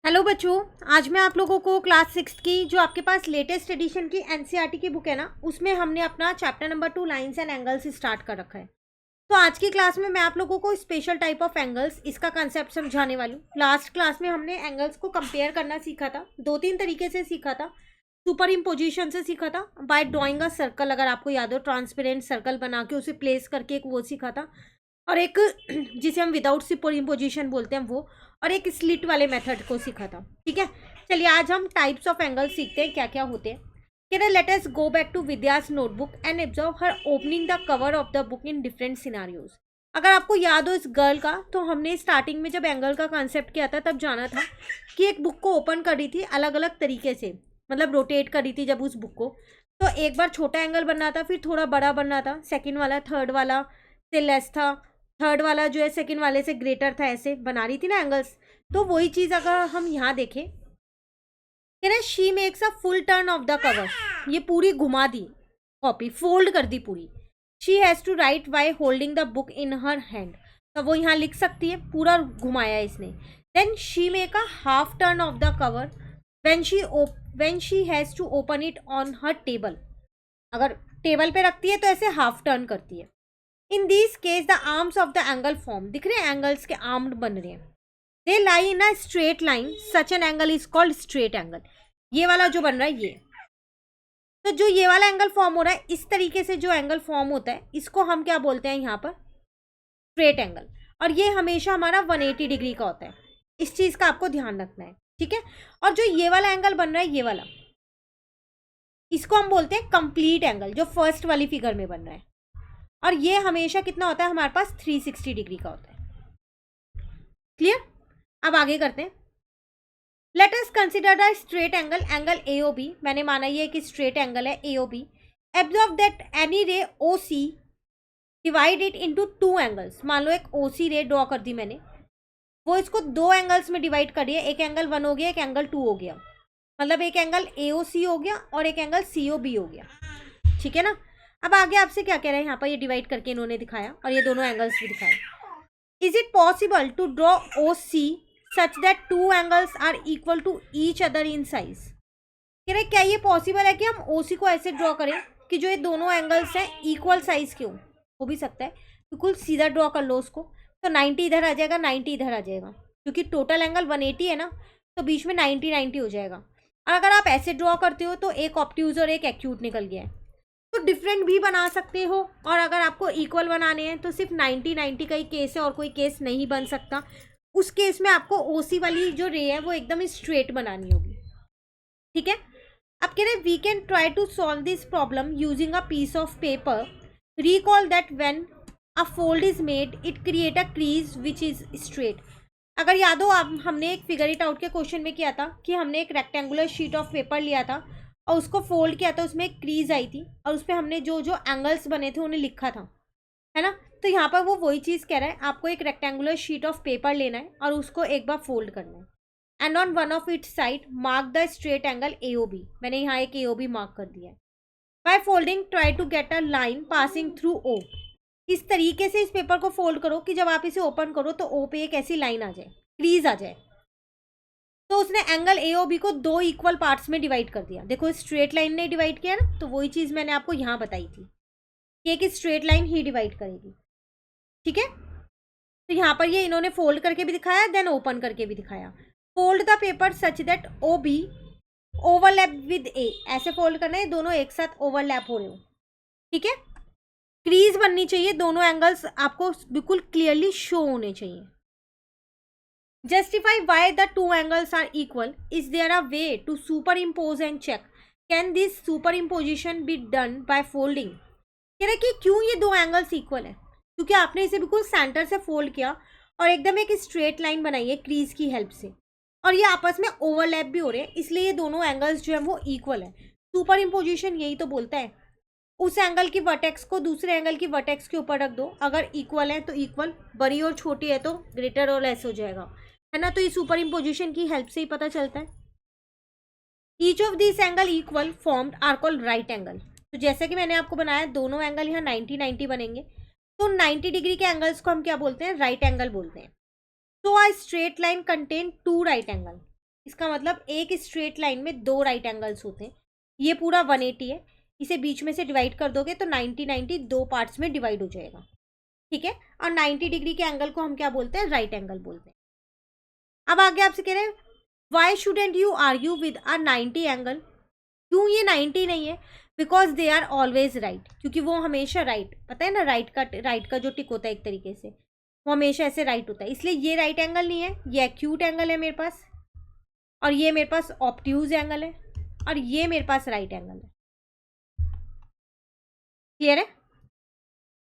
Hello बच्चों, आज मैं आप लोगों को क्लास 6 की जो आपके पास लेटेस्ट एडिशन की एनसीईआरटी की बुक है ना, उसमें हमने अपना chapter number 2 lines and angles start कर रखा है। तो आज की क्लास में मैं आप लोगों को स्पेशल टाइप ऑफ एंगल्स इसका कंसेप्ट समझाने वाली हूँ। लास्ट क्लास में हमने एंगल्स को कंपेयर करना सीखा था, 2-3 तरीके से सीखा था। सुपर इम्पोजिशन से सीखा था, बाय ड्रॉइंग अ सर्कल, अगर आपको याद हो, ट्रांसपेरेंट सर्कल बना के उसे प्लेस करके एक वो सीखा था, और एक जिसे हम विदाउट सुपर इम्पोजिशन बोलते हैं वो, और एक स्लिट वाले मेथड को सीखा था। ठीक है, चलिए आज हम टाइप्स ऑफ एंगल सीखते हैं क्या क्या होते हैं। कहते let us go back to Vidya's notebook and observe her opening the cover of the book in different scenarios. अगर आपको याद हो इस गर्ल का, तो हमने स्टार्टिंग में जब एंगल का कॉन्सेप्ट किया था तब जाना था कि एक बुक को ओपन कर रही थी अलग अलग तरीके से, मतलब रोटेट कर रही थी जब उस बुक को, तो एक बार छोटा एंगल बन रहा था, फिर थोड़ा बड़ा बन रहा था, सेकेंड वाला थर्ड वाला से लेस था, थर्ड वाला जो है सेकंड वाले से ग्रेटर था, ऐसे बना रही थी ना एंगल्स। तो वही चीज़ अगर हम यहाँ देखें कि ना, she makes a full turn of the cover, ये पूरी घुमा दी, कॉपी फोल्ड कर दी पूरी। She has to write by holding the book in her hand, तो वो यहाँ लिख सकती है, पूरा घुमाया इसने। Then she make a half turn of the cover when she has to open it on her table, अगर टेबल पे रखती है तो ऐसे हाफ टर्न करती है। इन this case the arms of the angle form, दिख रहे हैं एंगल्स के आर्म बन रहे हैं, they lie in a straight line, such an angle is called straight angle. ये वाला जो बन रहा है ये, तो जो ये वाला एंगल फॉर्म हो रहा है, इस तरीके से जो एंगल फॉर्म होता है इसको हम क्या बोलते हैं यहाँ पर, स्ट्रेट एंगल। और ये हमेशा हमारा 180 डिग्री का होता है, इस चीज का आपको ध्यान रखना है। ठीक है, और जो ये वाला एंगल बन रहा है, ये वाला, इसको हम बोलते हैं कंप्लीट एंगल, जो फर्स्ट वाली फिगर में बन रहा है। और ये हमेशा कितना होता है हमारे पास, 360 डिग्री का होता है। क्लियर, अब आगे करते हैं। Let us consider the straight angle, angle AOB, मैंने माना ये कि स्ट्रेट एंगल है AOB। एब्जॉर्व दैट एनी रे OC divide it into 2 angles, मान लो एक OC रे ड्रॉ कर दी मैंने, वो इसको 2 एंगल्स में डिवाइड कर दिया, एक एंगल 1 हो गया, एक एंगल 2 हो गया, मतलब एक एंगल AOC हो गया और एक एंगल COB हो गया। ठीक है ना, अब आगे आपसे क्या कह रहे हैं, यहाँ पर ये डिवाइड करके इन्होंने दिखाया और ये दोनों एंगल्स भी दिखाए। Is it possible to draw OC such that 2 angles are equal to each other in size. कह रहे क्या ये पॉसिबल है कि हम OC को ऐसे ड्रॉ करें कि जो ये दोनों एंगल्स हैं इक्वल साइज के हों। हो भी सकता है, बिल्कुल सीधा ड्रॉ कर लो उसको, तो 90 इधर आ जाएगा, 90 इधर आ जाएगा, क्योंकि टोटल एंगल 180 है ना, तो बीच में 90-90 हो जाएगा। और अगर आप ऐसे ड्रॉ करते हो तो एक ऑब्ट्यूज और एक एक्यूट निकल गया है, तो डिफरेंट भी बना सकते हो। और अगर आपको इक्वल बनाने हैं तो सिर्फ 90-90 का ही केस है और कोई केस नहीं बन सकता। उस केस में आपको OC वाली जो रे है वो एकदम स्ट्रेट बनानी होगी। ठीक है, अब कह रहे we can try to solve this problem using a piece of paper. Recall that when a fold is made it create a crease which is straight. अगर याद हो, आप हमने एक फिगर इट आउट के क्वेश्चन में किया था कि हमने एक रेक्टेंगुलर शीट ऑफ पेपर लिया था और उसको फोल्ड किया था, उसमें एक क्रीज आई थी और उस पर हमने जो जो एंगल्स बने थे उन्हें लिखा था, है ना। तो यहाँ पर वो वही चीज़ कह रहा है, आपको एक रेक्टेंगुलर शीट ऑफ पेपर लेना है और उसको एक बार फोल्ड करना है, and on one of its side mark the straight angle AOB। मैंने यहाँ एक AOB मार्क कर दिया है। By folding try to get a line passing through O। इस तरीके से इस पेपर को फोल्ड करो कि जब आप इसे ओपन करो तो O पे एक ऐसी लाइन आ जाए, क्रीज आ जाए। तो उसने एंगल AOB को 2 इक्वल पार्ट्स में डिवाइड कर दिया। देखो स्ट्रेट लाइन ने डिवाइड किया ना, तो वही चीज़ मैंने आपको यहाँ बताई थी कि एक स्ट्रेट लाइन ही डिवाइड करेगी। ठीक है, तो यहाँ पर ये इन्होंने फोल्ड करके भी दिखाया, देन ओपन करके भी दिखाया। Fold the paper such that OB overlap with A, ऐसे फोल्ड करना है, दोनों एक साथ ओवरलैप हो रहे हो। ठीक है, क्रीज बननी चाहिए, दोनों एंगल्स आपको बिल्कुल क्लियरली शो होने चाहिए। Justify why the two angles are equal. Is there a way to superimpose and check? Can this superimposition be done by folding? कह रहे कि क्यों ये दो एंगल्स इक्वल है, क्योंकि आपने इसे बिल्कुल सेंटर से फोल्ड किया और एकदम एक स्ट्रेट लाइन बनाई है क्रीज की हेल्प से, और ये आपस में ओवरलैप भी हो रहे हैं, इसलिए ये दोनों एंगल्स जो है वो इक्वल है। सुपर इम्पोजिशन यही तो बोलता है, उस एंगल की वर्टेक्स को दूसरे एंगल की वर्टेक्स के ऊपर रख दो, अगर इक्वल है तो इक्वल, बड़ी और छोटी है तो ग्रेटर और लेस हो जाएगा, है ना। तो ये सुपर इम्पोजिशन की हेल्प से ही पता चलता है। Each of this angle equal formed are called right angle. तो जैसे कि मैंने आपको बनाया, दोनों एंगल यहाँ 90-90 बनेंगे, तो 90 डिग्री के एंगल्स को हम क्या बोलते हैं, राइट एंगल बोलते हैं। So a straight line contain 2 right angle, इसका मतलब एक स्ट्रेट लाइन में 2 राइट एंगल्स होते हैं। ये पूरा 180 है, इसे बीच में से डिवाइड कर दोगे तो 90 2 पार्ट्स में डिवाइड हो जाएगा, ठीक है। और 90 डिग्री के एंगल को हम क्या बोलते हैं, राइट एंगल बोलते हैं। अब आगे आपसे कह रहे हैं why shouldn't you argue with a 90 angle, क्यों ये 90 नहीं है, because they are always right, क्योंकि वो हमेशा राइट, पता है ना, राइट का जो टिक होता है एक तरीके से वो हमेशा ऐसे राइट होता है, इसलिए ये राइट एंगल नहीं है, ये एक्यूट एंगल है मेरे पास, और ये मेरे पास ऑब्ट्यूज एंगल है, और ये मेरे पास राइट एंगल है। क्लियर है।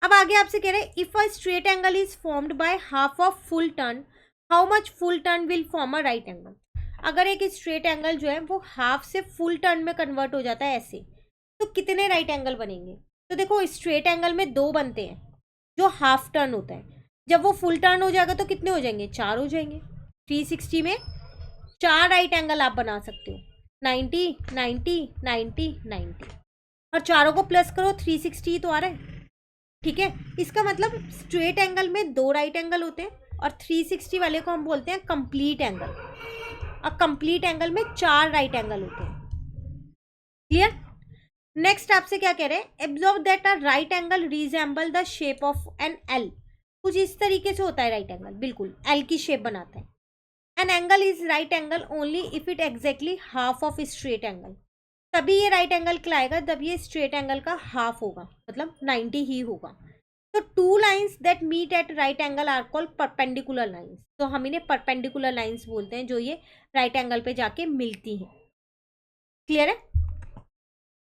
अब आगे आपसे कह रहे हैं if a straight angle is formed by half of full turn, how much full turn will form a right angle. अगर एक स्ट्रेट एंगल जो है वो हाफ से फुल टर्न में कन्वर्ट हो जाता है ऐसे, तो कितने राइट एंगल बनेंगे। तो देखो स्ट्रेट एंगल में 2 बनते हैं जो हाफ टर्न होता है, जब वो फुल टर्न हो जाएगा तो कितने हो जाएंगे, 4 हो जाएंगे। 360 में 4 राइट एंगल आप बना सकते हो, 90 90 90 90, और चारों को प्लस करो 360 ही तो आ रहा है, ठीक है। इसका मतलब स्ट्रेट एंगल में 2 राइट एंगल होते हैं और 360 वाले को हम बोलते हैं कंप्लीट एंगल, और कंप्लीट एंगल में 4 राइट एंगल होते हैं। क्लियर। नेक्स्ट आपसे क्या कह रहे हैं, observe that a right angle resemble the shape of an L, कुछ इस तरीके से होता है राइट एंगल, बिल्कुल एल की शेप बनाता है। An angle is right angle only if it exactly half of straight angle, तभी ये राइट एंगल कहलाएगा जब ये स्ट्रेट एंगल का हाफ होगा, मतलब 90 ही होगा। तो 2 lines that meet at right angle are called perpendicular lines, तो हम इन्हें परपेंडिकुलर लाइन्स बोलते हैं जो ये राइट एंगल पे जाके मिलती हैं। क्लियर है।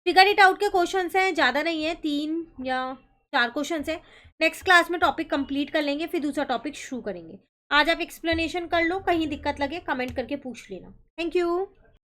फिगर इट आउट के क्वेश्चन हैं, ज़्यादा नहीं है, 3 या 4 क्वेश्चन है। नेक्स्ट क्लास में टॉपिक कंप्लीट कर लेंगे, फिर दूसरा टॉपिक शुरू करेंगे। आज आप एक्सप्लेनेशन कर लो, कहीं दिक्कत लगे कमेंट करके पूछ लेना। Thank you.